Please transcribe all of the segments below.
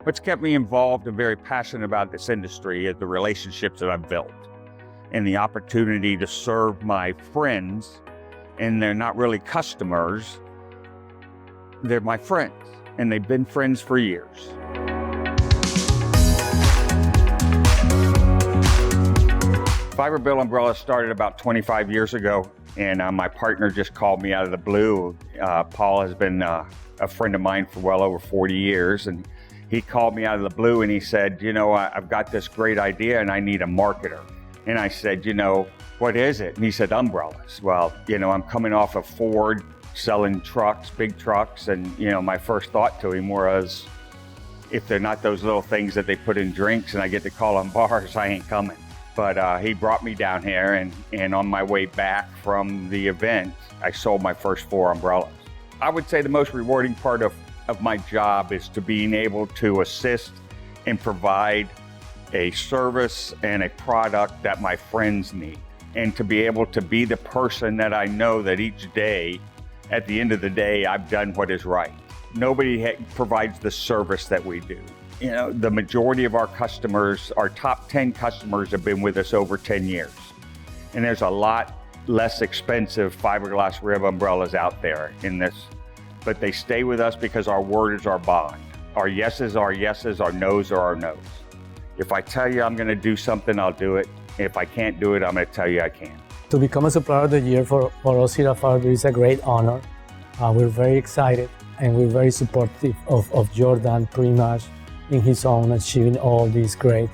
What's kept me involved and very passionate about this industry is the relationships that I've built and the opportunity to serve my friends. And they're not really customers, they're my friends, and they've been friends for years. FiberBuilt Umbrellas started about 25 years ago, and my partner just called me out of the blue. Paul has been a friend of mine for well over 40 years, and he called me out of the blue and he said, you know, I've got this great idea and I need a marketer. And I said, you know, what is it? And he said, umbrellas. Well, you know, I'm coming off of Ford selling trucks, big trucks, and, you know, my first thought to him was, if they're not those little things that they put in drinks and I get to call them bars, I ain't coming. But he brought me down here, and on my way back from the event, I sold my first 4 umbrellas. I would say the most rewarding part of my job is to being able to assist and provide a service and a product that my friends need, and to be able to be the person that I know that each day, at the end of the day, I've done what is right. Nobody provides the service that we do. You know, the majority of our customers, our top 10 customers have been with us over 10 years. And there's a lot less expensive fiberglass rib umbrellas out there in this, but they stay with us because our word is our bond. Our yeses are yeses, our nos are our nos. If I tell you I'm gonna do something, I'll do it. If I can't do it, I'm gonna tell you I can. To become a Supplier of the Year for us here at FiberBuilt is a great honor. We're very excited and we're very supportive of Jordan pretty much in his own achieving all these great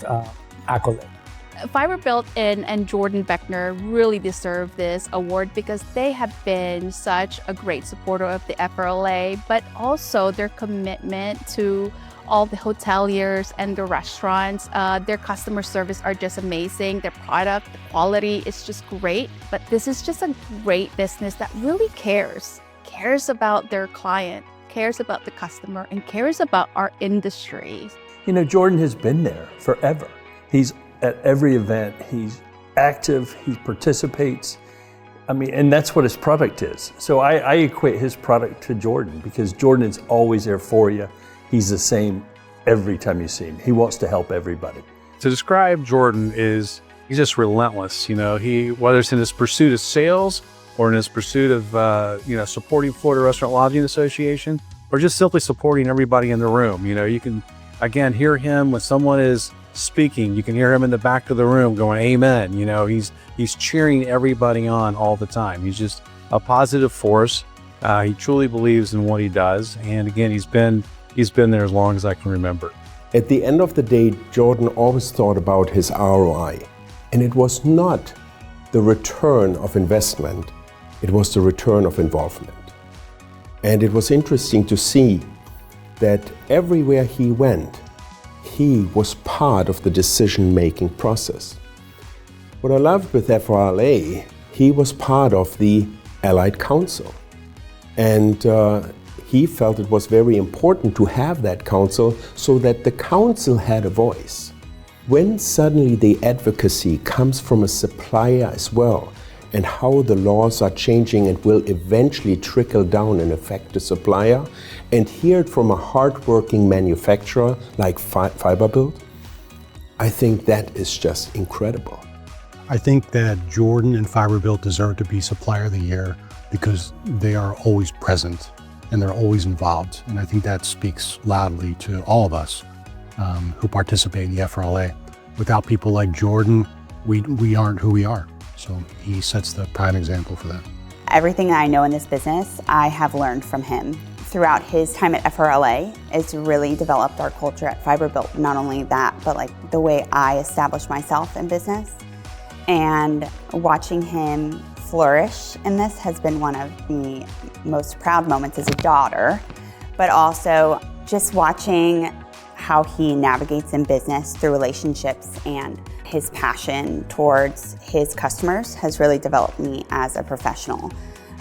accolades. FiberBuilt and Jordan Beckner really deserve this award because they have been such a great supporter of the FRLA, but also their commitment to all the hoteliers and the restaurants. Their customer service are just amazing. Their product, the quality is just great. But this is just a great business that really cares about their client, cares about the customer, and cares about our industry. You know, Jordan has been there forever. He's at every event, he's active, he participates. I mean, and that's what his product is. So I equate his product to Jordan because Jordan is always there for you. He's the same every time you see him. He wants to help everybody. To describe Jordan is, he's just relentless. You know, whether it's in his pursuit of sales or in his pursuit of, supporting Florida Restaurant Lodging Association, or just simply supporting everybody in the room. You know, you can, again, hear him when someone is speaking. You can hear him in the back of the room going, amen. You know, he's cheering everybody on all the time. He's just a positive force. He truly believes in what he does. And again, he's been there as long as I can remember. At the end of the day, Jordan always thought about his ROI. And it was not the return of investment, it was the return of involvement. And it was interesting to see that everywhere he went, he was part of the decision-making process. What I loved with FRLA, he was part of the Allied Council. And he felt it was very important to have that council so that the council had a voice. When suddenly the advocacy comes from a supplier as well, and how the laws are changing and will eventually trickle down and affect the supplier, and hear it from a hardworking manufacturer like FiberBuilt, I think that is just incredible. I think that Jordan and FiberBuilt deserve to be Supplier of the Year because they are always present and they're always involved. And I think that speaks loudly to all of us who participate in the FRLA. Without people like Jordan, we aren't who we are. So he sets the prime example for that. Everything that I know in this business, I have learned from him. Throughout his time at FRLA, it's really developed our culture at FiberBuilt. Not only that, but like the way I establish myself in business. And watching him flourish in this has been one of the most proud moments as a daughter, but also just watching how he navigates in business through relationships, and his passion towards his customers has really developed me as a professional.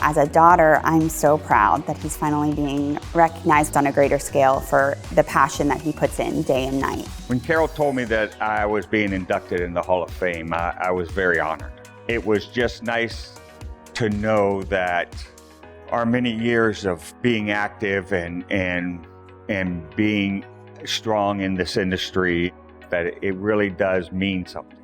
As a daughter, I'm so proud that he's finally being recognized on a greater scale for the passion that he puts in day and night. When Carol told me that I was being inducted in the Hall of Fame, I was very honored. It was just nice to know that our many years of being active and being strong in this industry that it really does mean something.